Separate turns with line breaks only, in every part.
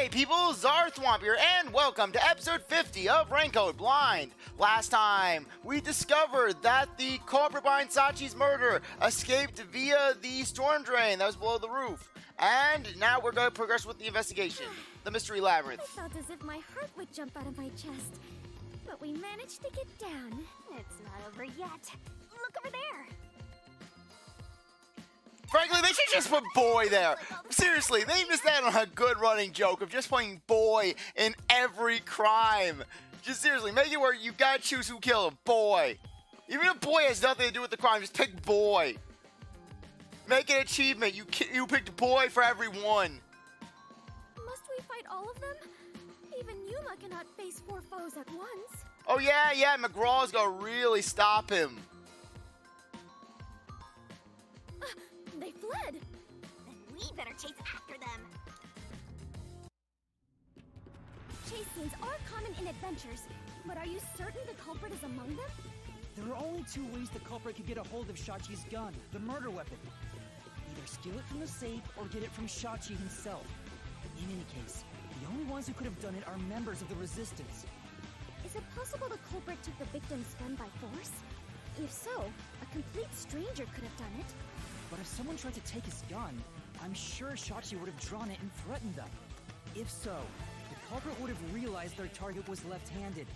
Hey people, CzarThwomp here, and welcome to episode 50 of Raincoat Blind. Last time, we discovered that the culprit behind Shachi's murder escaped via the storm drain that was below the roof. And now we're going to progress with the investigation, the Mystery Labyrinth.
I felt as if my heart would jump out of my chest, but we managed to get down. It's not over yet. Look over there.
Frankly, they should just put boy there. Seriously, they missed out on a good running joke of just putting boy in every crime. Just seriously, make it where you gotta choose who killed him. Boy. Even if boy has nothing to do with the crime, just pick boy. Make an achievement. You picked boy for every one.
Must we fight all of them? Even Yuma cannot face 4 foes at once.
Oh yeah, McGraw's gonna really stop him.
They fled. Then we better chase after them. Chase scenes are common in adventures, but are you certain the culprit is among them?
There are only 2 ways the culprit could get a hold of Shachi's gun, the murder weapon. Either steal it from the safe or get it from Shachi himself. In any case, the only ones who could have done it are members of the Resistance.
Is it possible the culprit took the victim's gun by force? If so, a complete stranger could have done it.
But if someone tried to take his gun, I'm sure Shachi would have drawn it and threatened them. If so, the culprit would have realized their target was left-handed.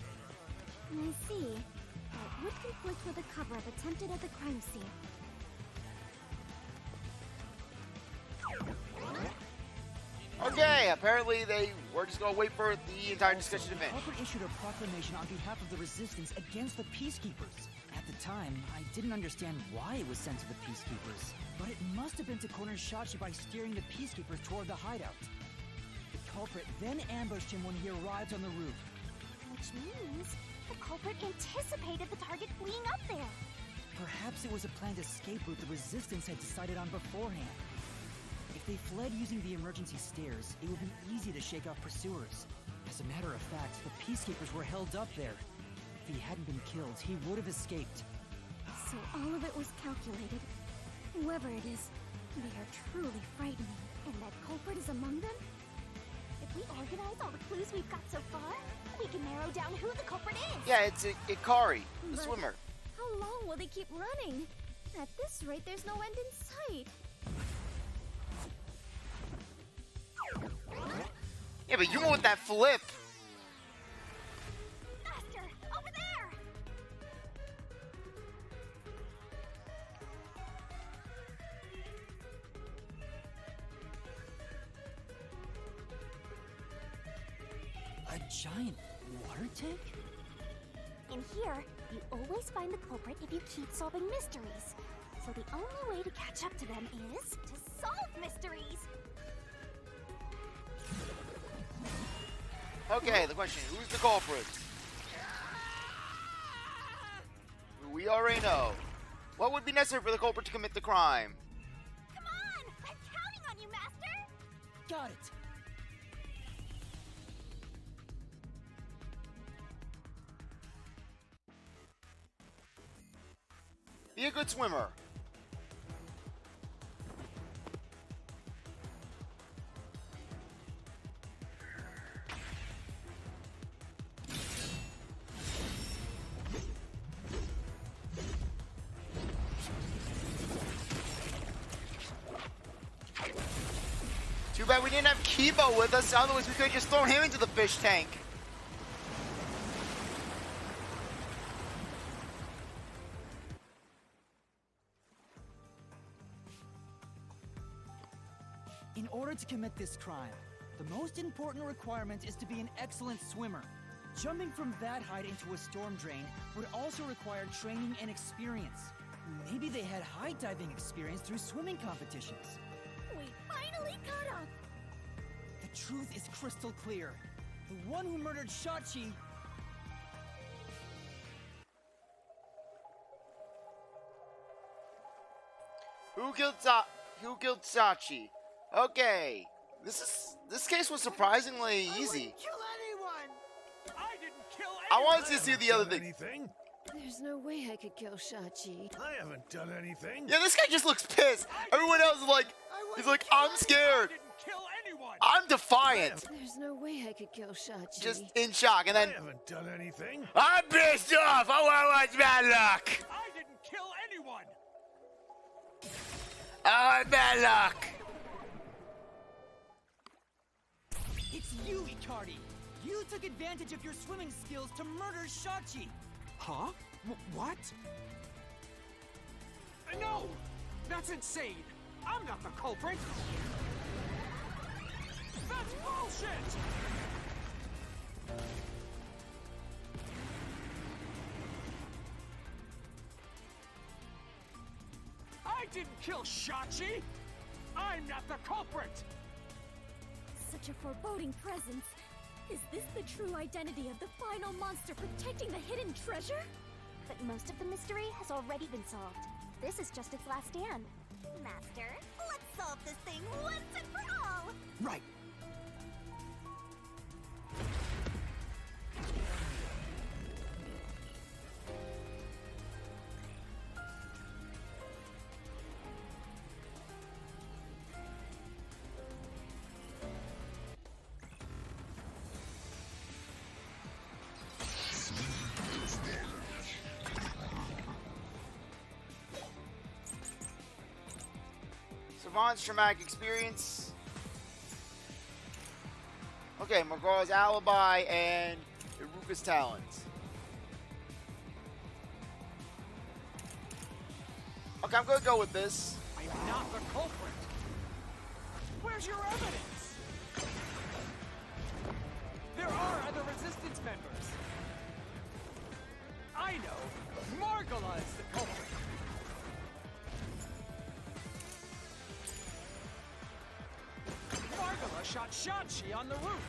I see. That would conflict with the cover-up attempted at the crime scene.
Okay, apparently they were just gonna wait for the entire discussion to
The
finish.
culprit issued a proclamation on behalf of the Resistance against the Peacekeepers. At the time, I didn't understand why it was sent to the Peacekeepers, but it must have been to corner Shachi by steering the Peacekeepers toward the hideout. The culprit then ambushed him when he arrived on the roof.
Which means the culprit anticipated the target fleeing up there.
Perhaps it was a planned escape route the Resistance had decided on beforehand. If they fled using the emergency stairs, it would be easy to shake off pursuers. As a matter of fact, the Peacekeepers were held up there. If he hadn't been killed, he would have escaped.
So all of it was calculated. Whoever it is, they are truly frightening. And that culprit is among them? If we organize all the clues we've got so far, we can narrow down who the culprit is.
Yeah, it's Ikari, the
But
swimmer.
how long will they keep running? At this rate, there's no end in sight.
Yeah, but you know what that flip.
Faster! Over there!
A giant water tank?
In here, you always find the culprit if you keep solving mysteries. So the only way to catch up to them is to solve mysteries.
Okay, the question, who's the culprit? We already know. What would be necessary for the culprit to commit the crime?
Come on! I'm counting on you, Master!
Got it!
Be a good swimmer. Too bad we didn't have Kibo with us, otherwise we could have just thrown him into the fish tank.
In order to commit this crime, the most important requirement is to be an excellent swimmer. Jumping from that height into a storm drain would also require training and experience. Maybe they had high diving experience through swimming competitions.
We finally caught up!
The truth is crystal clear. The one who murdered Shachi...
Who killed Shachi? Okay, this case was surprisingly easy.
Kill anyone! I didn't kill
I
anyone!
wanted to see the other thing.
Anything? There's no way I could kill Shachi.
I haven't done anything.
Yeah, this guy just looks pissed. Everyone else is like, he's like, I'm scared.
Didn't kill anyone.
I'm defiant.
There's no way I could kill Shachi.
Just in shock, and
I
then
haven't done anything.
I'm pissed off. I want to watch bad luck.
I didn't kill anyone.
I want bad luck.
It's you, Icardi! You took advantage of your swimming skills to murder Shachi!
Huh? What? No! That's insane! I'm not the culprit! That's bullshit! I didn't kill Shachi! I'm not the culprit!
Such a foreboding presence. Is this the true identity of the final monster protecting the hidden treasure?
But most of the mystery has already been solved. This is just its last stand.
Master, let's solve this thing once and for all!
Right.
Savant's traumatic experience. Okay, Margara's alibi and Iruka's talents. Okay, I'm gonna go with this.
I'm not the culprit. Where's your evidence? There are other resistance members. I know. Margala is the culprit. Margala shot Shachi on the roof.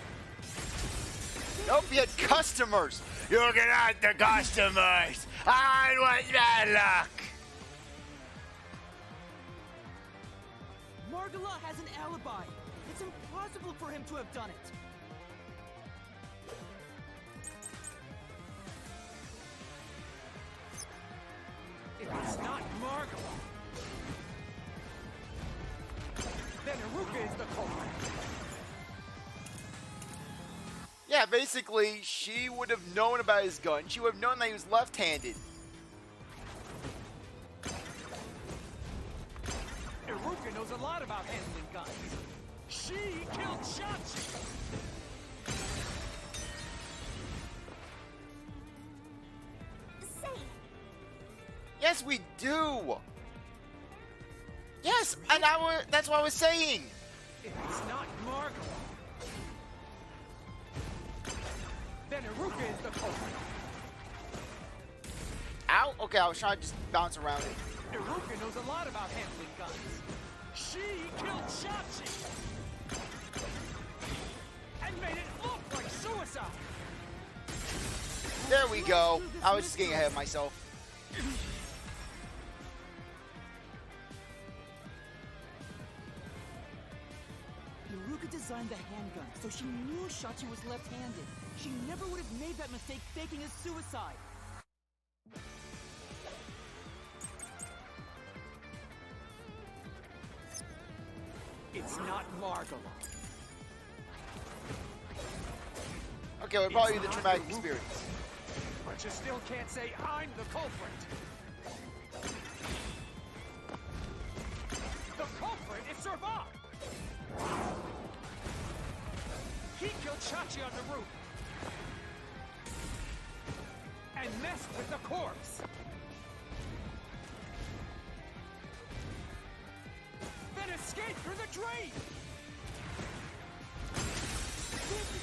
Nope, he had customers. You can out the customers. I want bad luck.
Margala has an alibi! It's impossible for him to have done it!
If it's not Margala, then Iruka is the culprit.
Yeah, basically, she would have known about his gun. She would have known that he was left-handed.
Iruka knows a lot about handling guns. She killed Shachi.
Say,
Yes, we do. Yes, and that's what I was saying.
If it's not Margala, then Iruka is the culprit.
Ow. Okay, I was trying to just bounce around it.
Iruka knows a lot about handling guns. She killed Shachi and made it look like suicide.
There we go. I was just getting ahead of myself.
Iruka designed the handgun, so she knew Shachi was left-handed. She never would have made that mistake faking his suicide.
It's not Margala.
Okay, we'll probably do the traumatic experience.
But you still can't say I'm the culprit. The culprit is Servant. He killed Shachi on the roof. And messed with the corpse. Then escaped through the drain.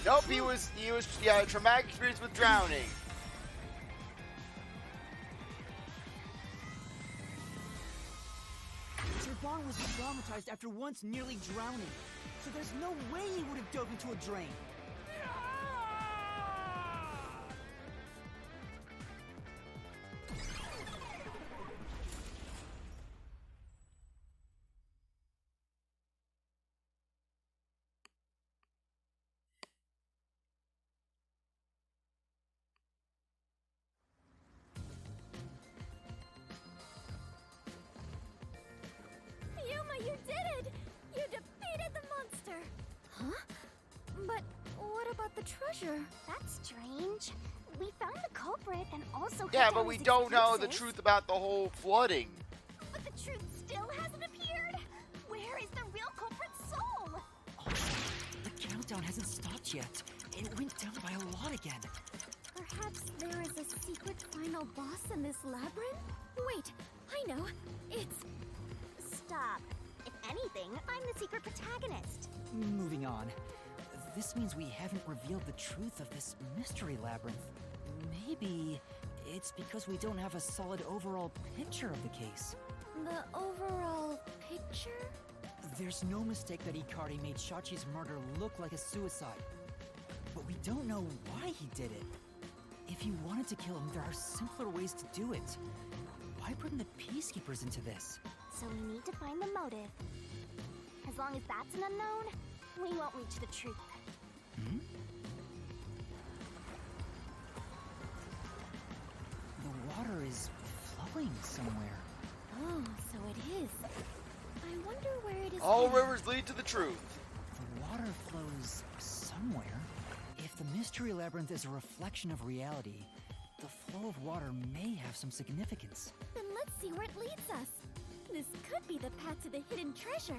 Nope, he was a traumatic experience with drowning.
Servant was traumatized after once nearly drowning, so there's no way he would have dove into a drain.
But what about the treasure?
That's strange. We found the culprit and also
Yeah,
cut
but
down
we
his
don't know the
excuses.
truth about the whole flooding.
But the truth still hasn't appeared. Where is the real culprit's soul?
Also, the countdown hasn't stopped yet. It went down by a lot again.
Perhaps there is a secret final boss in this labyrinth? Wait, I know. It's...
Stop. If anything, I'm the secret protagonist.
Moving on. This means we haven't revealed the truth of this mystery labyrinth. Maybe it's because we don't have a solid overall picture of the case.
the overall picture?
There's no mistake that Ikari made Shachi's murder look like a suicide. But we don't know why he did it. If he wanted to kill him, there are simpler ways to do it. Why bring the Peacekeepers into this?
So we need to find the motive. As long as that's an unknown, we won't reach the truth.
Hmm? The water is flowing somewhere.
Oh, so it is. I wonder where it is.
All
going.
rivers lead to the truth.
The water flows somewhere. If the Mystery Labyrinth is a reflection of reality, the flow of water may have some significance.
Then let's see where it leads us. This could be the path to the hidden treasure.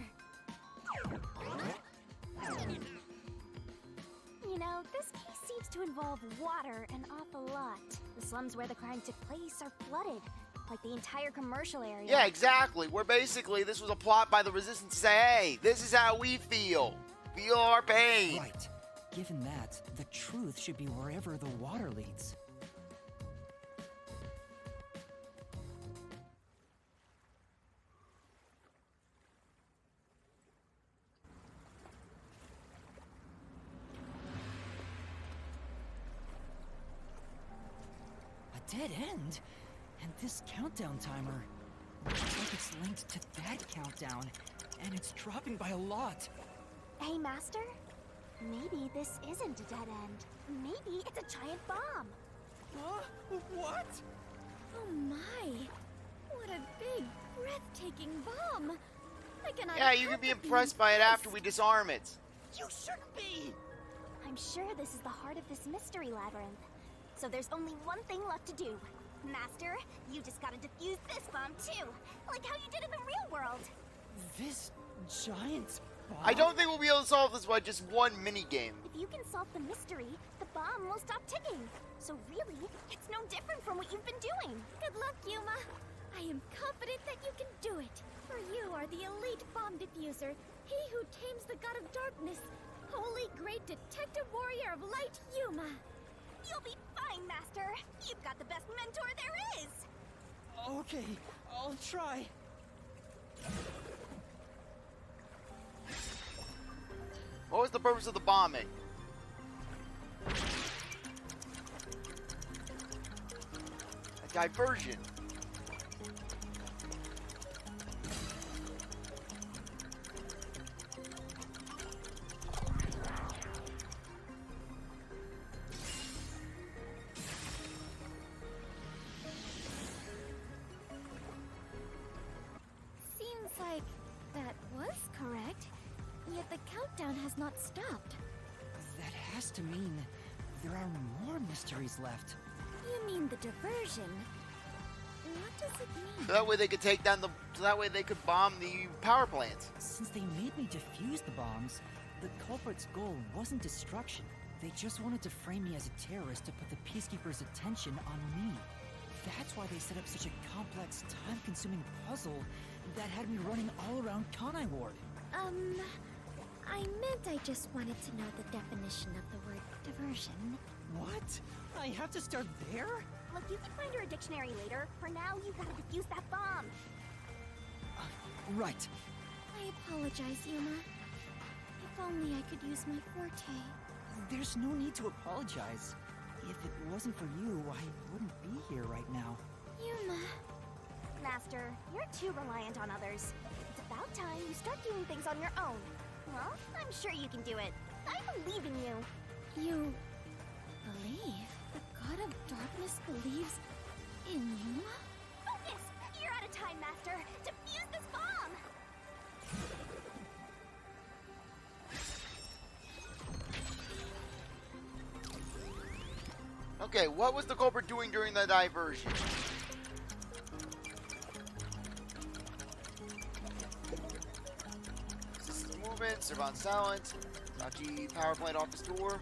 You know, this case seems to involve water an awful lot. The slums where the crime took place are flooded, like the entire commercial area.
Yeah, exactly. Where basically this was a plot by the Resistance to say, hey, this is how we feel. Feel our pain.
Right. Given that, the truth should be wherever the water leads. A dead end? And this countdown timer looks like it's linked to that countdown, and it's dropping by a lot.
Hey, Master? Maybe this isn't a dead end. Maybe it's a giant bomb.
Huh? What?
Oh my! What a big, breathtaking bomb! I cannot
Yeah, you can
help
be
but be
impressed by it after
impressed.
we disarm it.
You shouldn't be!
I'm sure this is the heart of this mystery labyrinth. So there's only one thing left to do. Master, you just gotta defuse this bomb too, like how you did in the real world.
This giant bomb?
I don't think we'll be able to solve this by just one minigame.
If you can solve the mystery, the bomb will stop ticking. So really, it's no different from what you've been doing.
Good luck, Yuma. I am confident that you can do it. For you are the elite bomb diffuser, he who tames the god of darkness, holy great detective warrior of light, Yuma.
You'll be fine, Master. You've got the best mentor there is.
Okay, I'll try.
What was the purpose of the bombing? A diversion.
Seems like that was correct, yet the countdown has not stopped.
That has to mean there are more mysteries left.
You mean the diversion? What does it mean?
So that way they could take down the. So that way they could bomb the power plants.
Since they made me defuse the bombs, the culprit's goal wasn't destruction. They just wanted to frame me as a terrorist to put the Peacekeepers' attention on me. That's why they set up such a complex, time-consuming puzzle that had me running all around Kanai Ward.
I meant I just wanted to know the definition of the word diversion.
What? I have to start there?
Look, you can find her a dictionary later. For now, you gotta defuse that bomb.
Right.
I apologize, Yuma. If only I could use my forte.
There's no need to apologize. If it wasn't for you, I wouldn't be here right now.
Yuma.
Master, you're too reliant on others. It's about time you start doing things on your own. Well, I'm sure you can do it. I believe in you.
You believe? The god of darkness believes in Yuma?
Focus! You're out of time, Master. Defuse this bomb!
Okay, what was the culprit doing during the diversion? System movement, Servant silent. Shachi power plant office door.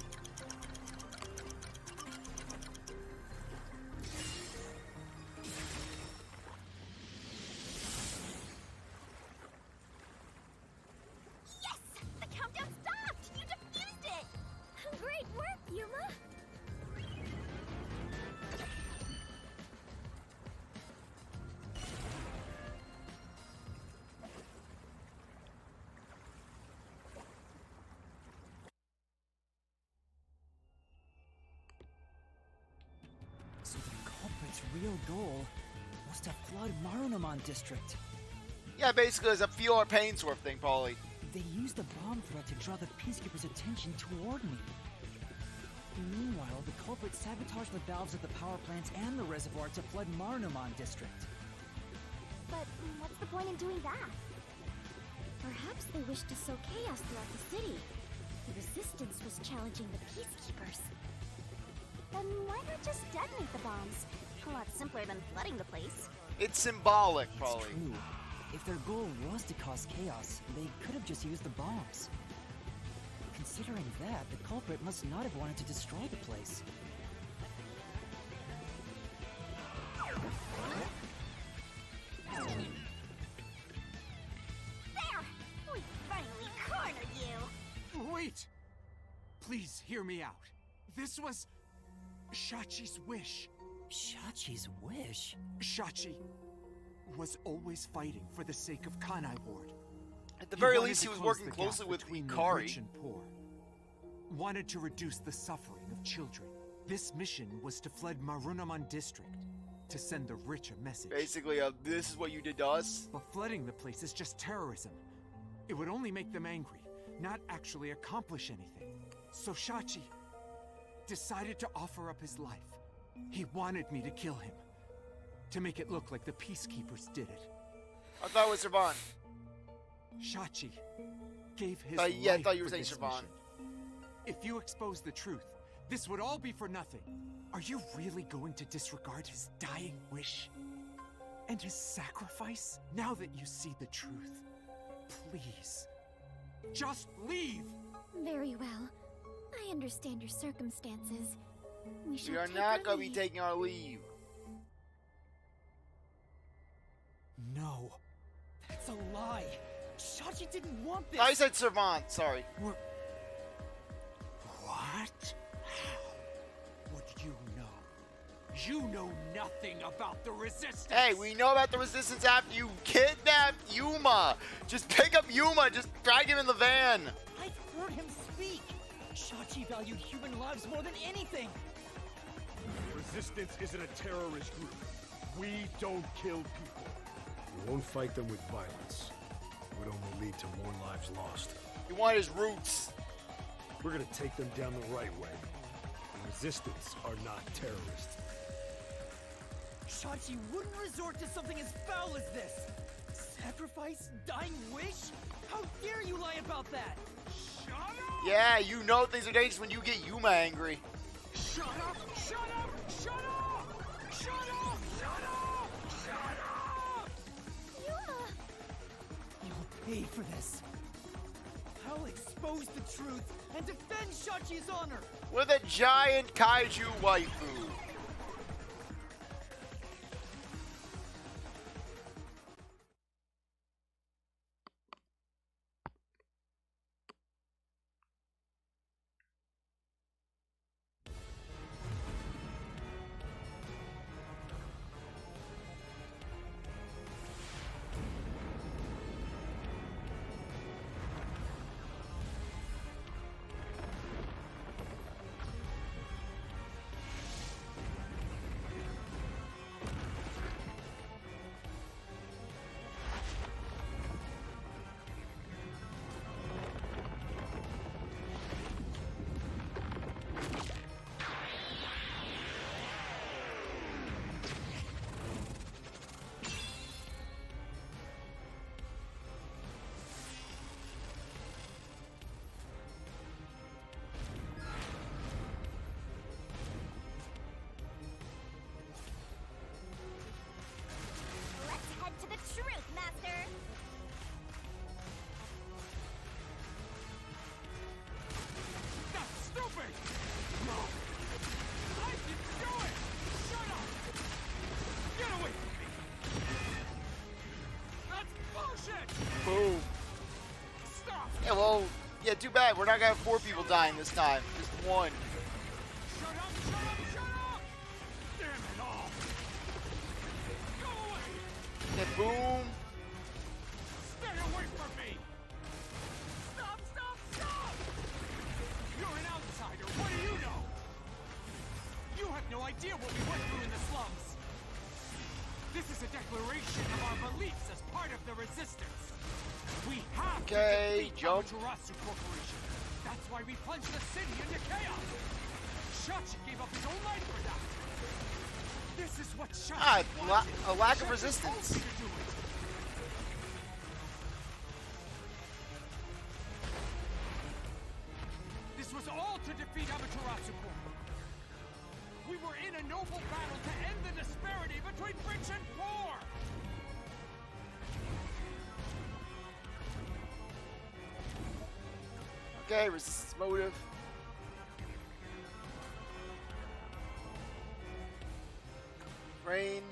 Yes! The countdown stopped! You defused it!
Great work, Yuma!
So the culprit's real goal was to flood Marunomon District.
Yeah, basically it's a feel our pain sort of thing, probably.
They used the bomb threat to draw the Peacekeepers' attention toward me. Meanwhile, the culprit sabotaged the valves of the power plants and the reservoir to flood Marunomon District.
But what's the point in doing that?
Perhaps they wished to sow chaos throughout the city. The resistance was challenging the Peacekeepers.
Then why not just detonate the bombs? A lot simpler than flooding the place.
It's symbolic,
It's
probably.
true. If their goal was to cause chaos, they could have just used the bombs. Considering that, the culprit must not have wanted to destroy the place.
There! We finally cornered you!
Wait! Please hear me out. This was Shachi's wish.
Shachi's wish?
Shachi was always fighting for the sake of Kanai Ward.
At the very
wanted
least,
to
he was
close
working
the gap
closely with
between the
Hikari.
rich and poor. Wanted to reduce the suffering of children. This mission was to flood Marunomon District, to send the rich a message.
Basically, this is what you did to us.
But flooding the place is just terrorism. It would only make them angry, not actually accomplish anything. So Shachi decided to offer up his life. He wanted me to kill him, to make it look like the Peacekeepers did it.
I thought it was Servant.
Shachi gave his
Yeah, I
life
thought you were
for
saying
this
Siobhan.
mission. If you expose the truth, this would all be for nothing. Are you really going to disregard his dying wish? And his sacrifice? Now that you see the truth, please, just leave!
Very well. I understand your circumstances. We shall
We are
take
not
our
going to be
leave.
taking our leave.
No. That's a lie. Shachi didn't want this.
I said Servant, sorry.
What? How would you know? You know nothing about the Resistance!
Hey, we know about the Resistance after you kidnapped Yuma. Just pick up Yuma, just drag him in the van.
I've heard him speak. Shachi valued human lives more than anything.
Resistance isn't a terrorist group. We don't kill people.
We won't fight them with violence. It would only lead to more lives lost.
You want his roots.
We're gonna take them down the right way. The Resistance are not terrorists.
Shachi wouldn't resort to something as foul as this. Sacrifice? Dying wish? How dare you lie about that?
Shut up!
Yeah, you know things are dangerous when you get Yuma angry.
Shut up! Shut up! Shut up! Shut up! Shut up! Shut up!
Yuma!
You'll pay for this. I'll expose the truth and defend Shachi's honor.
With a giant kaiju waifu. too bad. We're not gonna have 4 people dying this time. Just 1.
Shut up! Shut up! Shut up!
Damn it all!
Go away!
Okay, boom.
Stay away from me! Stop! Stop! Stop! You're an outsider. What do you know? You have no idea what we went through in the slums. This is a declaration of our beliefs as part of the resistance. We have to defeat
jump.
Amaterasu Corporation. That's why we plunged the city into chaos. Shachi gave up his own life for that. This is what Shachi wanted.
A lack of
Shachi
resistance.
told me to do it. This was all to defeat Amaterasu Corp. We were in a noble battle to end the disparity between rich and poor.
Okay, resistance motive. Rain.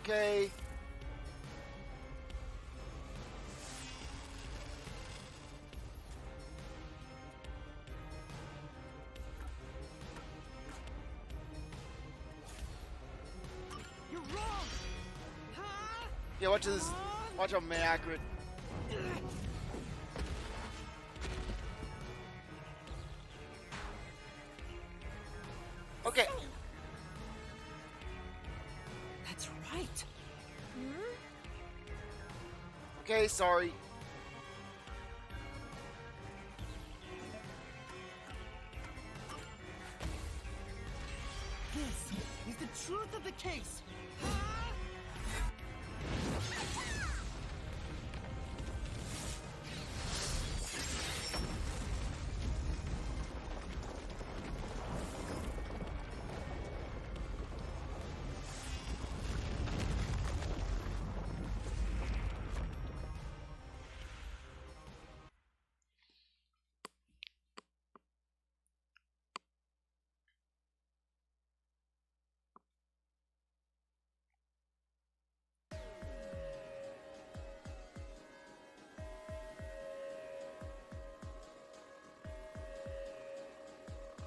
Okay.
You're wrong. Huh?
Yeah, watch this. Watch how accurate. Okay.
That's right.
Okay, sorry.
This is the truth of the case.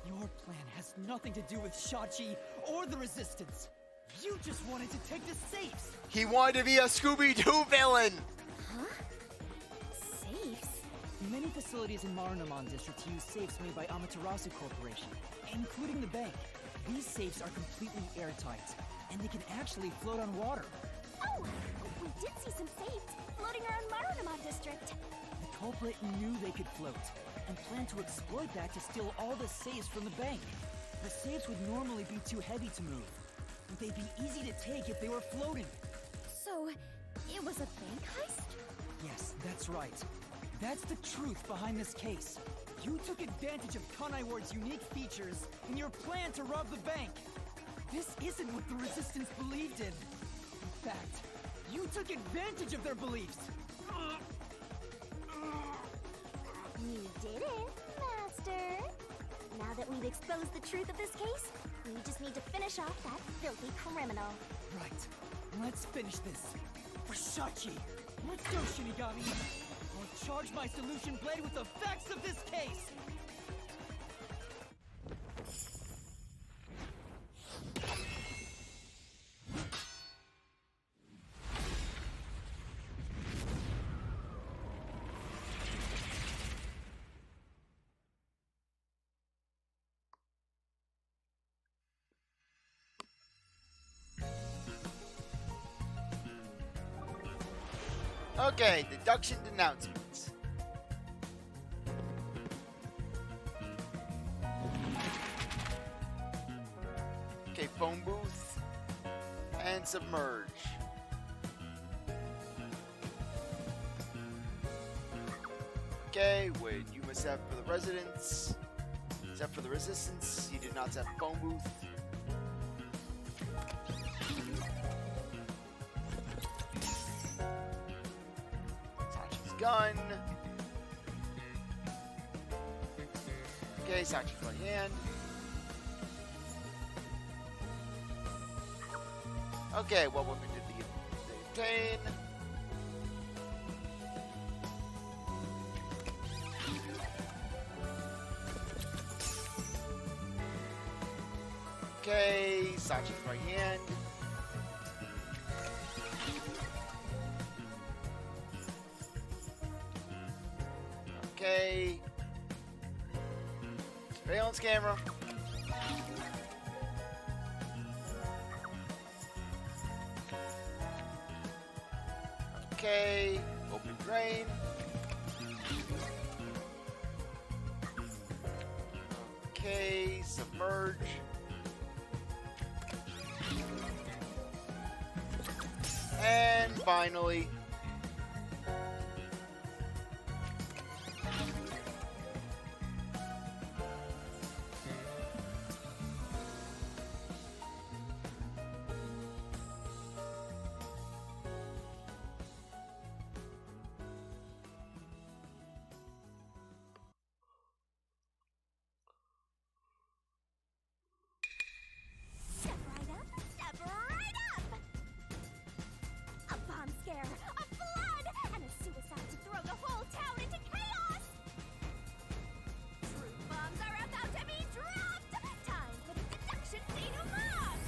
Your plan has nothing to do with Shachi or the Resistance. You just wanted to take the safes.
He wanted to be a Scooby-Doo villain.
Huh? Safes?
Many facilities in Marunomon District use safes made by Amaterasu Corporation, including the bank. These safes are completely airtight, and they can actually float on water.
Oh! We did see some safes floating around Marunomon District.
The culprit knew they could float, and planned to exploit that to steal all the safes from the bank. The safes would normally be too heavy to move, but they'd be easy to take if they were floating.
So, it was a bank heist?
Yes, that's right. That's the truth behind this case. You took advantage of Kanai Ward's unique features in your plan to rob the bank. This isn't what the Resistance believed in. In fact, you took advantage of their beliefs.
You did it, Master. Now that we've exposed the truth of this case, we just need to finish off that filthy criminal.
Right. Let's finish this. For Shachi. Let's go, Shinigami. I'll charge my solution blade with the facts of this case.
Okay, deduction denouncements. Okay, phone booth and submerge. Okay, when Yuma set for the residents, set for the resistance, he did not set phone booth. Sachi's gun. Okay, Sachi's right hand. Okay, what weapon did the Contain. Okay, Sachi's right hand. Okay. Surveillance camera. Okay. Open drain. Okay. Submerge. And finally,
Step right up, step right up! A bomb scare, a flood, and a suicide to throw the whole town into chaos! Truth bombs are about to be dropped! Time for the deduction denouement!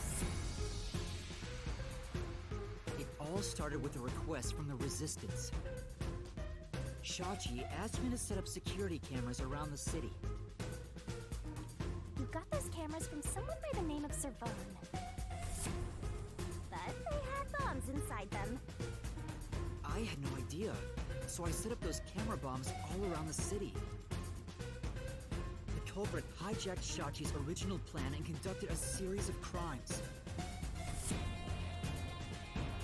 It all started with a request from the Resistance. Shachi asked me to set up security cameras around the city.
You got those cameras from someone by the name of CzarThwomp. But they had bombs inside them.
I had no idea, so I set up those camera bombs all around the city. The culprit hijacked Shachi's original plan and conducted a series of crimes.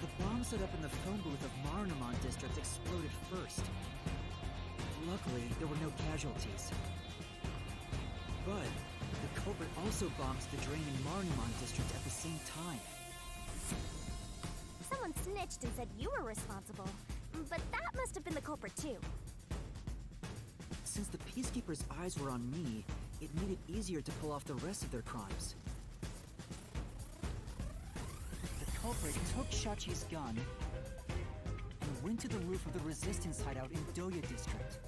The bomb set up in the phone booth of Marunomon District exploded first. Luckily, there were no casualties. But the culprit also bombs the drain in Marunomon District at the same time.
Someone snitched and said you were responsible. But that must have been the culprit too.
Since the Peacekeepers' eyes were on me, it made it easier to pull off the rest of their crimes. The culprit took Shachi's gun and went to the roof of the Resistance hideout in Doya District.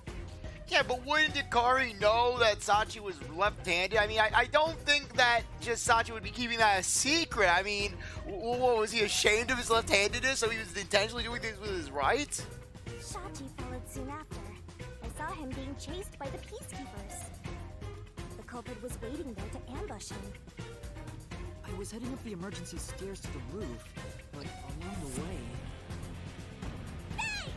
Yeah, but wouldn't Hikari know that Sachi was left-handed? I mean, I don't think that just Sachi would be keeping that a secret. I mean, what, was he ashamed of his left-handedness, so he was intentionally doing things with his right?
Shachi followed soon after. I saw him being chased by the Peacekeepers. The culprit was waiting there to ambush him.
I was heading up the emergency stairs to the roof, but along the way...
Hey!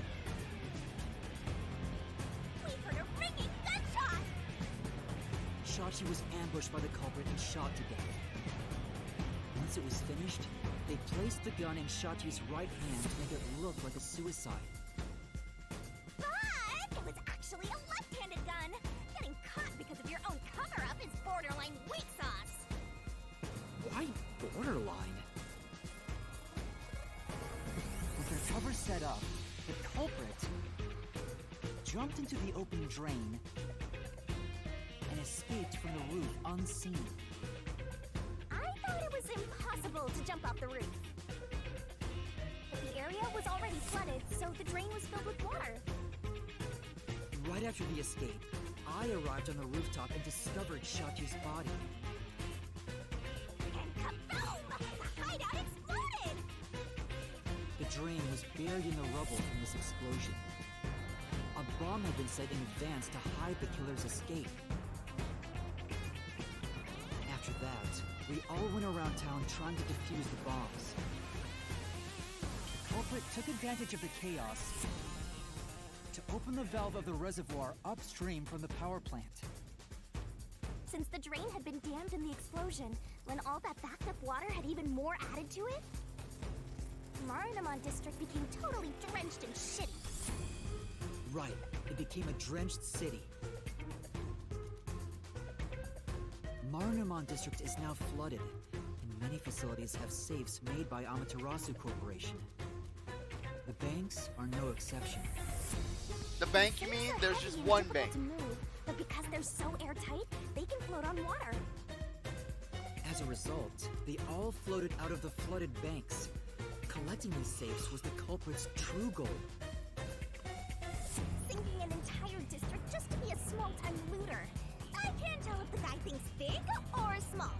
We heard a ringing gunshot!
Shachi was ambushed by the culprit and shot to death. Once it was finished, they placed the gun in Shachi's right hand to make it look like a suicide.
But it was actually a left-handed gun! Getting caught because of your own cover-up is borderline weak sauce!
Why borderline? With their cover set up, the culprit jumped into the open drain and escaped from the roof unseen.
I thought it was impossible to jump off the roof. But the area was already flooded, so the drain was filled with water.
Right after the escape, I arrived on the rooftop and discovered Shachi's body.
And kaboom! The hideout exploded!
The drain was buried in the rubble from this explosion. A bomb had been set in advance to hide the killer's escape. After that, we all went around town trying to defuse the bombs. The culprit took advantage of the chaos to open the valve of the reservoir upstream from the power plant.
Since the drain had been dammed in the explosion, when all that backed up water had even more added to it, Marunomon District became totally drenched and shitty.
Right, it became a drenched city. Marunomon District is now flooded, and many facilities have safes made by Amaterasu Corporation. The banks are no exception.
The bank, you mean? There's just one bank.
To move, but because they're so airtight, they can float on water.
As a result, they all floated out of the flooded banks, collecting these safes was the culprit's true goal.
Sinking an entire district just to be a small-time looter. I can't tell if the guy thinks big or small.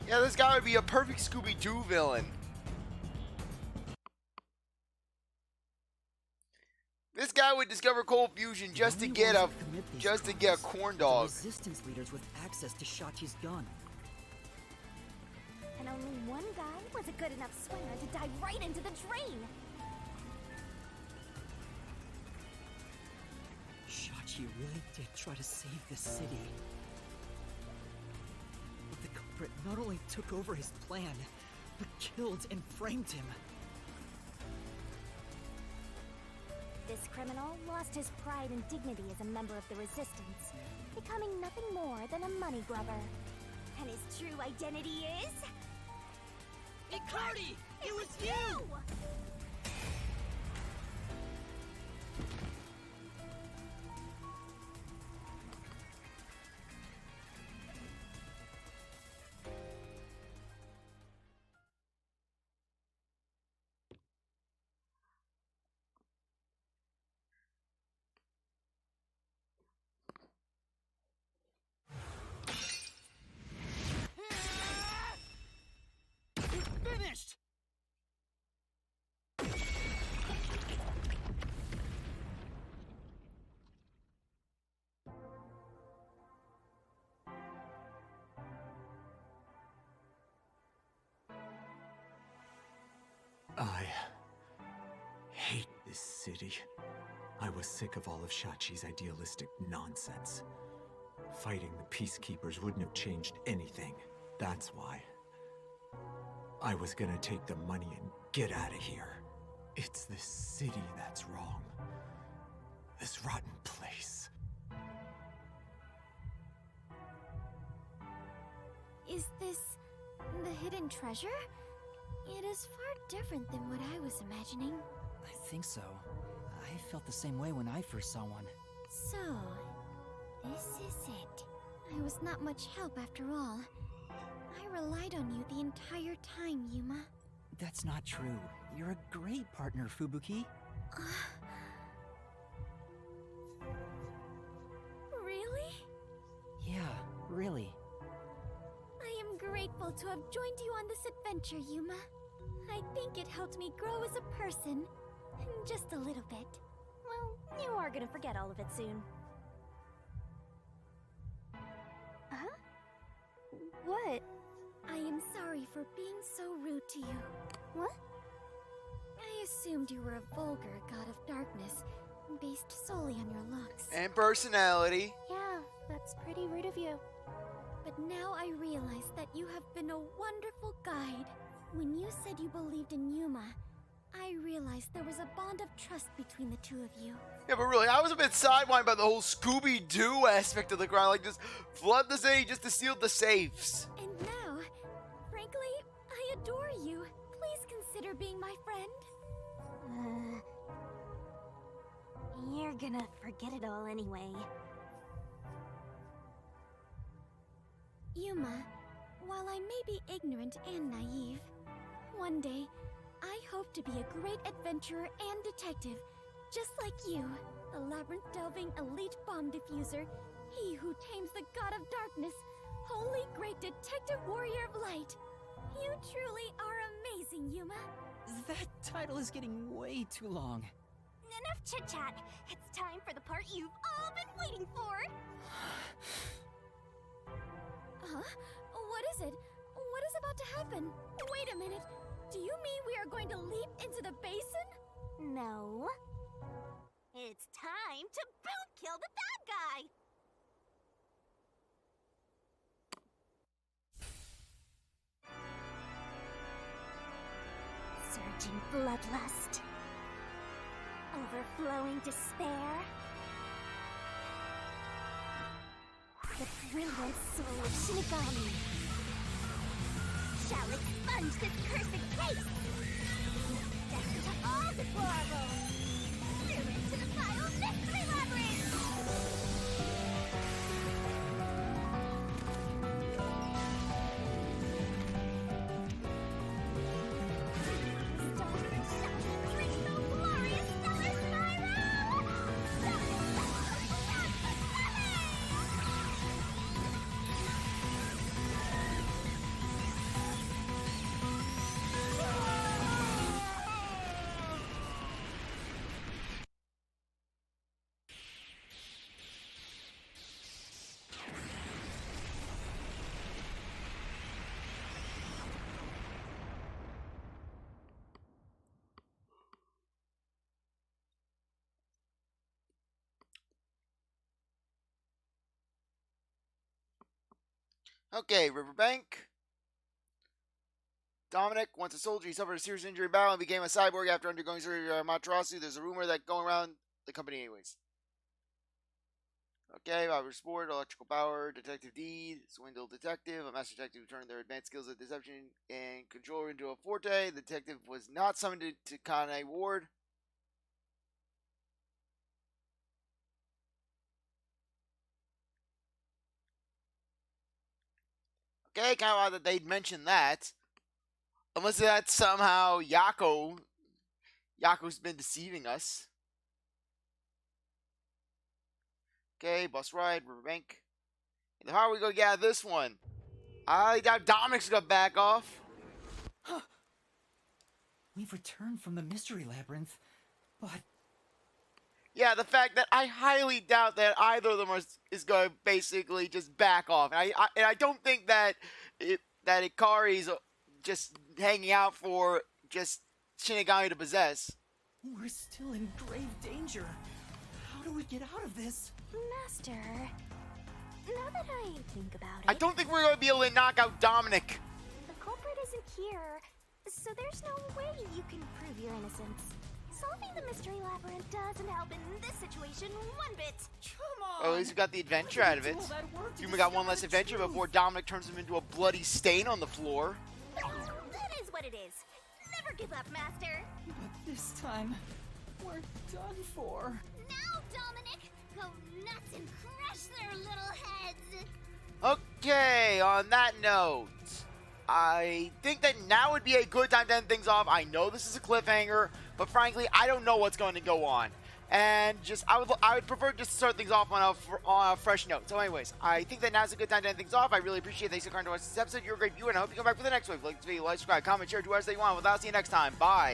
Yeah, this guy would be a perfect Scooby-Doo villain. This guy would discover cold fusion just to get a corn dog.
Resistance leaders with access to Shachi's gun.
And only one guy was a good enough swimmer to dive right into the drain.
Shachi really did try to save the city. But the culprit not only took over his plan, but killed and framed him.
This criminal lost his pride and dignity as a member of the Resistance, becoming nothing more than a money grubber. And his true identity is...
Icardi! It was you! Finished!
I hate this city. I was sick of all of Shachi's idealistic nonsense. Fighting the Peacekeepers wouldn't have changed anything. That's why. I was gonna take the money and get out of here. It's this city that's wrong. This rotten place.
Is this the hidden treasure? It is far different than what I was imagining.
I think so. I felt the same way when I first saw one.
So, this is it. I was not much help after all. I relied on you the entire time, Yuma.
That's not true. You're a great partner, Fubuki.
Really?
Yeah, really.
I am grateful to have joined you on this adventure, Yuma. I think it helped me grow as a person. Just a little bit.
Well, you are gonna forget all of it soon. Huh? What?
I am sorry for being so rude to you.
What?
I assumed you were a vulgar god of darkness, based solely on your looks.
And personality.
Yeah, that's pretty rude of you. But now I realize that you have been a wonderful guide. When you said you believed in Yuma, I realized there was a bond of trust between the two of you.
Yeah, but really, I was a bit sidelined by the whole Scooby-Doo aspect of the crime. Like, just flood the city just to steal the safes.
And now, frankly, I adore you. Please consider being my friend.
You're gonna forget it all anyway.
Yuma, while I may be ignorant and naive, one day, I hope to be a great adventurer and detective, just like you, the labyrinth-delving elite bomb diffuser, he who tames the god of darkness, holy great detective warrior of light. You truly are amazing, Yuma.
That title is getting way too long.
Enough chit-chat. It's time for the part you've all been waiting for.
Huh? What is it? What is about to happen? Wait a minute. Do you mean we are going to leap into the basin?
No. It's time to boom kill the bad guy. Surging bloodlust. Overflowing despair. The brilliant soul of Shinigami shall expunge this cursed case. Death to all deplorables. Through into the vile Mystery Labyrinth. Stone
Okay, Riverbank. Dominic, once a soldier, he suffered a serious injury in battle and became a cyborg after undergoing surgery at Matarasu. There's a rumor that going around the company anyways. Okay, Robert Sport, electrical power, Detective D, Swindle Detective, a master detective who turned their advanced skills at deception and control into a forte. The detective was not summoned to Kane Ward. Okay, kind of odd that they'd mention that. Unless that's somehow Yako. Yako's been deceiving us. Okay, bus ride, Riverbank. And how are we going to get out of this one? I doubt Dominic's going to back off.
We've returned from the Mystery Labyrinth, but
Yeah, the fact that I highly doubt that either of them is going to basically just back off. And I don't think that Ikari's just hanging out for just Shinigami to possess.
we're still in grave danger. How do we get out of this?
Master, now that I think about it,
I don't think we're going to be able to knock out Dominic.
the culprit isn't here, so there's no way you can prove your innocence. Solving the Mystery Labyrinth doesn't help in this situation one bit.
Come on!
Well, at least we got the adventure out of it. Yuma got one less adventure before Dominic turns him into a bloody stain on the floor.
That is what it is. Never give up, Master.
But this time, we're done for.
Now, Dominic, go nuts and crush their little heads.
Okay, on that note, I think that now would be a good time to end things off. I know this is a cliffhanger, but frankly, I don't know what's going to go on. And just, I would prefer just to start things off on a fresh note. So anyways, I think that now's a good time to end things off. I really appreciate it. Thanks for coming to watch this episode. You're a great viewer, and I hope you come back for the next one. If you like this video, like, subscribe, comment, share, do whatever you want. Well, I'll see you next time. Bye.